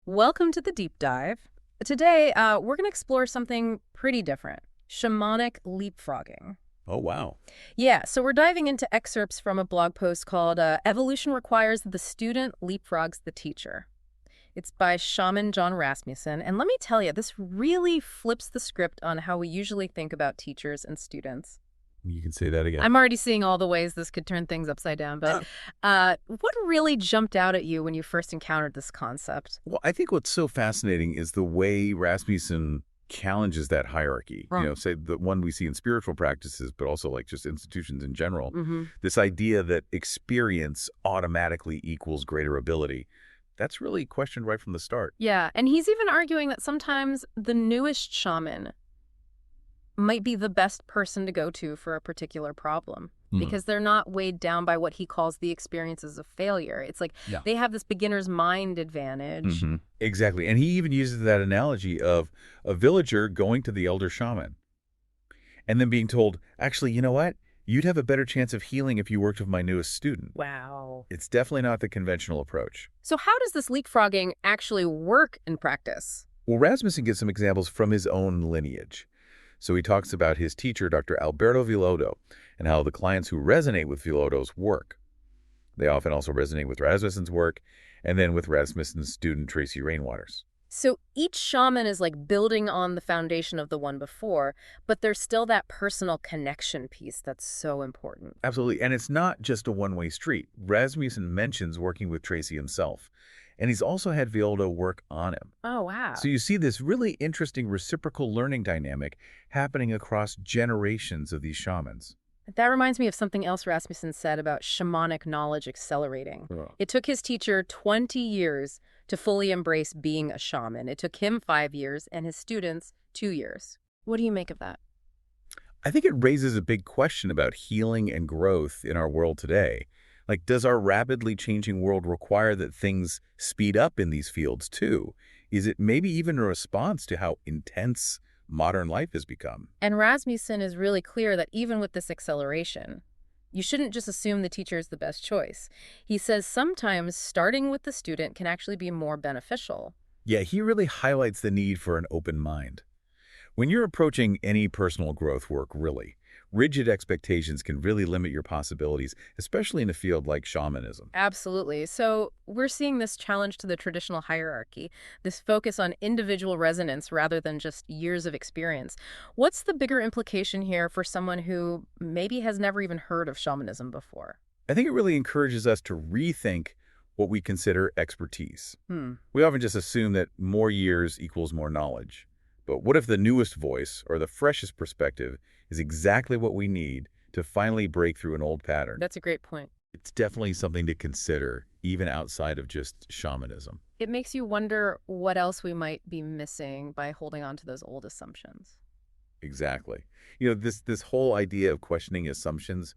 Welcome to the deep dive. Today, we're going to explore something pretty different, shamanic leapfrogging. Oh, wow. Yeah, so we're diving into excerpts from a blog post called Evolution Requires the Student Leapfrogs the Teacher. It's by Shaman Jon Rasmussen, and let me tell you, this really flips the script on how we usually think about teachers and students. You can say that again. I'm already seeing all the ways this could turn things upside down, but what really jumped out at you when you first encountered this concept? Well, I think what's so fascinating is the way Rasmussen challenges that hierarchy. Right. Say the one we see in spiritual practices, but also like just institutions in general. Mm-hmm. This idea that experience automatically equals greater ability. That's really questioned right from the start. Yeah, and he's even arguing that sometimes the newest shaman might be the best person to go to for a particular problem because they're not weighed down by what he calls the experiences of failure. It's like Yeah. they have this beginner's mind advantage. Exactly. And he even uses that analogy of a villager going to the elder shaman and then being told, actually, you know what? You'd have a better chance of healing if you worked with my newest student. Wow. It's definitely not the conventional approach. So how does this leapfrogging actually work in practice? Well, Rasmussen gives some examples from his own lineage. So he talks about his teacher, Dr. Alberto Villoldo, and how the clients who resonate with Villoldo's work. They often also resonate with Rasmussen's work, and then with Rasmussen's student, Tracy Rainwater's. So each shaman is like building on the foundation of the one before, but there's still that personal connection piece that's so important. Absolutely, and it's not just a one-way street. Rasmussen mentions working with Tracy himself, and he's also had Villoldo work on him. Oh, wow. So you see this really interesting reciprocal learning dynamic happening across generations of these shamans. That reminds me of something else Rasmussen said about shamanic knowledge accelerating. Oh. It took his teacher 20 years to fully embrace being a shaman. It took him 5 years and his students 2 years. What do you make of that? I think it raises a big question about healing and growth in our world today. Like, does our rapidly changing world require that things speed up in these fields too? Is it maybe even a response to how intense modern life has become? And Rasmussen is really clear that even with this acceleration, you shouldn't just assume the teacher is the best choice. He says sometimes starting with the student can actually be more beneficial. Yeah, he really highlights the need for an open mind. When you're approaching any personal growth work, really, rigid expectations can really limit your possibilities, especially in a field like shamanism. Absolutely. So we're seeing this challenge to the traditional hierarchy, this focus on individual resonance rather than just years of experience. What's the bigger implication here for someone who maybe has never even heard of shamanism before? I think it really encourages us to rethink what we consider expertise. Hmm. We often just assume that more years equals more knowledge. But what if the newest voice or the freshest perspective is exactly what we need to finally break through an old pattern? That's a great point. It's definitely something to consider, even outside of just shamanism. It makes you wonder what else we might be missing by holding on to those old assumptions. Exactly. This whole idea of questioning assumptions,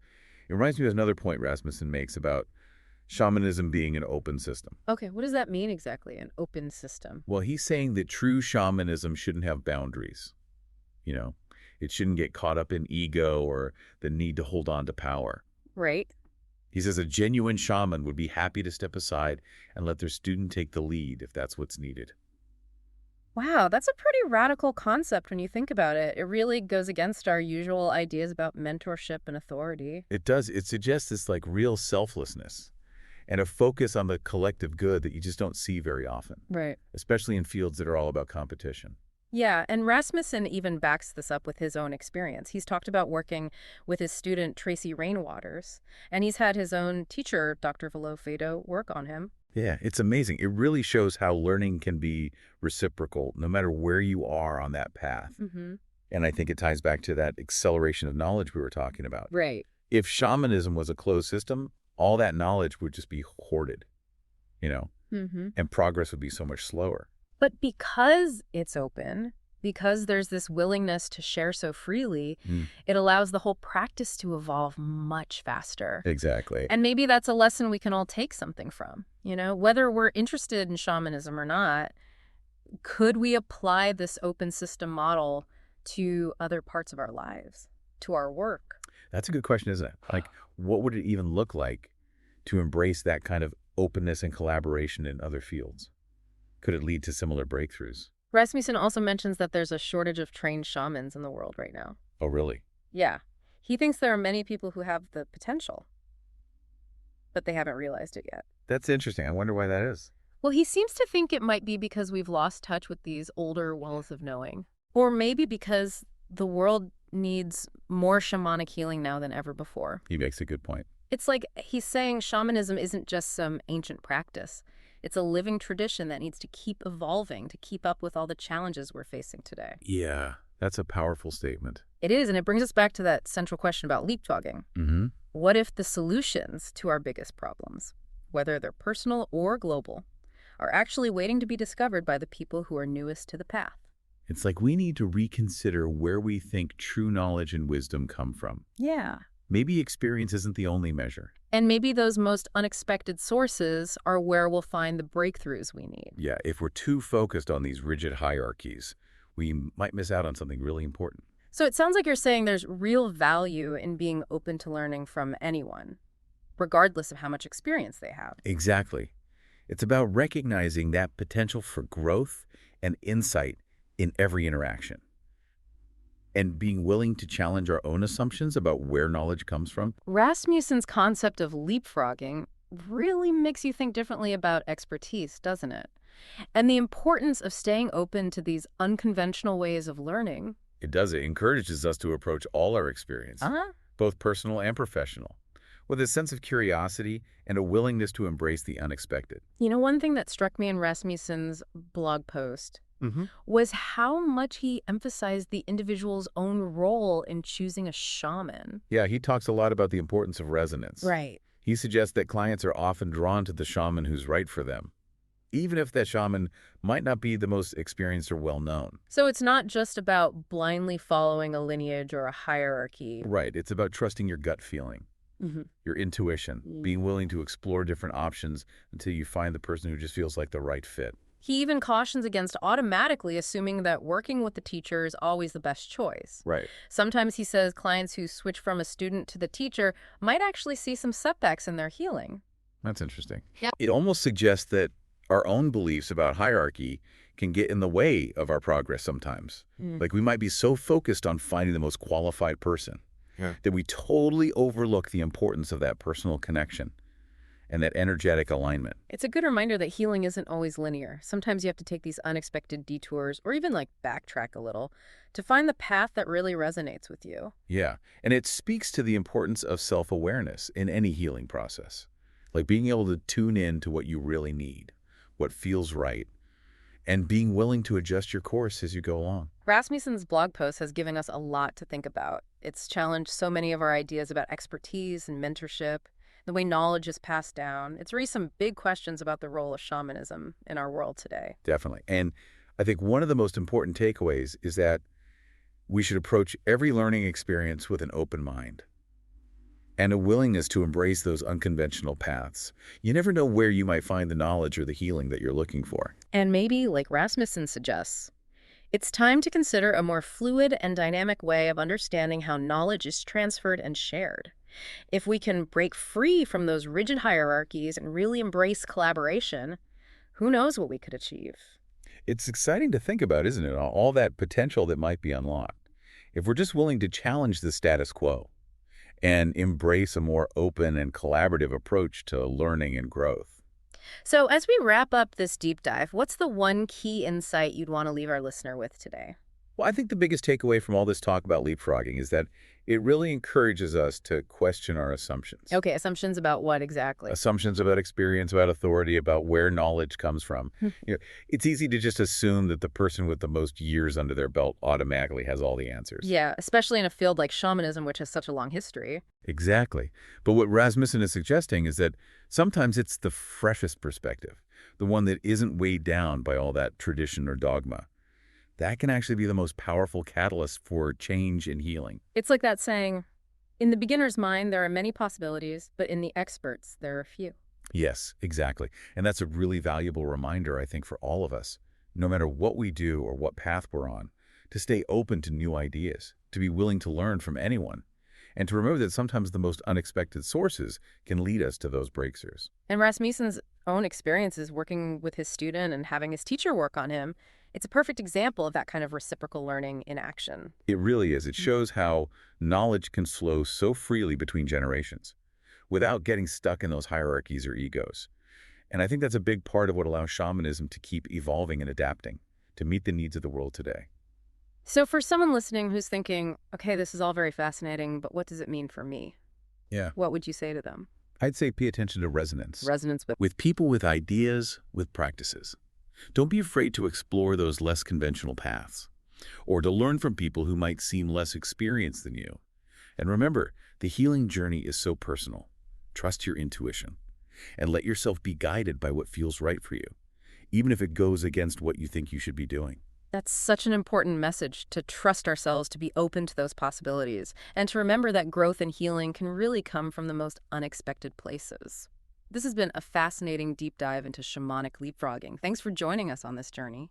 it reminds me of another point Rasmussen makes about shamanism being an open system. Okay, what does that mean exactly, an open system? Well, he's saying that true shamanism shouldn't have boundaries. It shouldn't get caught up in ego or the need to hold on to power. Right. He says a genuine shaman would be happy to step aside and let their student take the lead if that's what's needed. Wow, that's a pretty radical concept when you think about it. It really goes against our usual ideas about mentorship and authority. It does. It suggests this like real selflessness and a focus on the collective good that you just don't see very often, Right. especially in fields that are all about competition. Yeah, and Rasmussen even backs this up with his own experience. He's talked about working with his student Tracy Rainwaters, and he's had his own teacher, Dr. Villoldo, work on him. Yeah, it's amazing. It really shows how learning can be reciprocal no matter where you are on that path. Mm-hmm. And I think it ties back to that acceleration of knowledge we were talking about. Right. If shamanism was a closed system, all that knowledge would just be hoarded, Mm-hmm. and progress would be so much slower. But because it's open, because there's this willingness to share so freely, it allows the whole practice to evolve much faster. Exactly. And maybe that's a lesson we can all take something from, whether we're interested in shamanism or not. Could we apply this open system model to other parts of our lives, to our work? That's a good question, isn't it? Like, what would it even look like to embrace that kind of openness and collaboration in other fields? Could it lead to similar breakthroughs? Rasmussen also mentions that there's a shortage of trained shamans in the world right now. Oh, really? Yeah. He thinks there are many people who have the potential, but they haven't realized it yet. That's interesting. I wonder why that is. Well, he seems to think it might be because we've lost touch with these older wells of knowing. Or maybe because the world needs more shamanic healing now than ever before. He makes a good point. It's like he's saying shamanism isn't just some ancient practice. It's a living tradition that needs to keep evolving to keep up with all the challenges we're facing today. Yeah, that's a powerful statement. It is, and it brings us back to that central question about leapfrogging. Mm-hmm. What if the solutions to our biggest problems, whether they're personal or global, are actually waiting to be discovered by the people who are newest to the path? It's like we need to reconsider where we think true knowledge and wisdom come from. Yeah. Maybe experience isn't the only measure. And maybe those most unexpected sources are where we'll find the breakthroughs we need. Yeah, if we're too focused on these rigid hierarchies, we might miss out on something really important. So it sounds like you're saying there's real value in being open to learning from anyone, regardless of how much experience they have. Exactly. It's about recognizing that potential for growth and insight in every interaction, and being willing to challenge our own assumptions about where knowledge comes from. Rasmussen's concept of leapfrogging really makes you think differently about expertise, doesn't it? And the importance of staying open to these unconventional ways of learning. It does. It encourages us to approach all our experience, both personal and professional, with a sense of curiosity and a willingness to embrace the unexpected. You know, one thing that struck me in Rasmussen's blog post was how much he emphasized the individual's own role in choosing a shaman. Yeah, he talks a lot about the importance of resonance. Right. He suggests that clients are often drawn to the shaman who's right for them, even if that shaman might not be the most experienced or well-known. So it's not just about blindly following a lineage or a hierarchy. Right. It's about trusting your gut feeling, your intuition, being willing to explore different options until you find the person who just feels like the right fit. He even cautions against automatically assuming that working with the teacher is always the best choice. Right. Sometimes he says clients who switch from a student to the teacher might actually see some setbacks in their healing. That's interesting. Yeah. It almost suggests that our own beliefs about hierarchy can get in the way of our progress sometimes. Like we might be so focused on finding the most qualified person that we totally overlook the importance of that personal connection and that energetic alignment. It's a good reminder that healing isn't always linear. Sometimes you have to take these unexpected detours or even like backtrack a little to find the path that really resonates with you. Yeah, and it speaks to the importance of self-awareness in any healing process, like being able to tune in to what you really need, what feels right, and being willing to adjust your course as you go along. Rasmussen's blog post has given us a lot to think about. It's challenged so many of our ideas about expertise and mentorship, the way knowledge is passed down. It's raised some big questions about the role of shamanism in our world today. Definitely. And I think one of the most important takeaways is that we should approach every learning experience with an open mind and a willingness to embrace those unconventional paths. You never know where you might find the knowledge or the healing that you're looking for. And maybe, like Rasmussen suggests, it's time to consider a more fluid and dynamic way of understanding how knowledge is transferred and shared. If we can break free from those rigid hierarchies and really embrace collaboration, who knows what we could achieve? It's exciting to think about, isn't it? All that potential that might be unlocked. If we're just willing to challenge the status quo and embrace a more open and collaborative approach to learning and growth. So as we wrap up this deep dive, what's the one key insight you'd want to leave our listener with today? Well, I think the biggest takeaway from all this talk about leapfrogging is that it really encourages us to question our assumptions. Okay, assumptions about what exactly? Assumptions about experience, about authority, about where knowledge comes from. It's easy to just assume that the person with the most years under their belt automatically has all the answers. Yeah, especially in a field like shamanism, which has such a long history. Exactly. But what Rasmussen is suggesting is that sometimes it's the freshest perspective, the one that isn't weighed down by all that tradition or dogma. That can actually be the most powerful catalyst for change and healing. It's like that saying, in the beginner's mind, there are many possibilities, but in the experts, there are few. Yes, exactly. And that's a really valuable reminder, I think, for all of us, no matter what we do or what path we're on, to stay open to new ideas, to be willing to learn from anyone, and to remember that sometimes the most unexpected sources can lead us to those breakthroughs. And Rasmussen's own experiences working with his student and having his teacher work on him, it's a perfect example of that kind of reciprocal learning in action. It really is. It shows how knowledge can flow so freely between generations without getting stuck in those hierarchies or egos. And I think that's a big part of what allows shamanism to keep evolving and adapting to meet the needs of the world today. So for someone listening who's thinking, okay, this is all very fascinating, but what does it mean for me? Yeah. What would you say to them? I'd say pay attention to resonance. Resonance with. With people with ideas, with practices. Don't be afraid to explore those less conventional paths, or to learn from people who might seem less experienced than you. And remember, the healing journey is so personal. Trust your intuition, and let yourself be guided by what feels right for you, even if it goes against what you think you should be doing. That's such an important message, to trust ourselves, to be open to those possibilities, and to remember that growth and healing can really come from the most unexpected places. This has been a fascinating deep dive into shamanic leapfrogging. Thanks for joining us on this journey.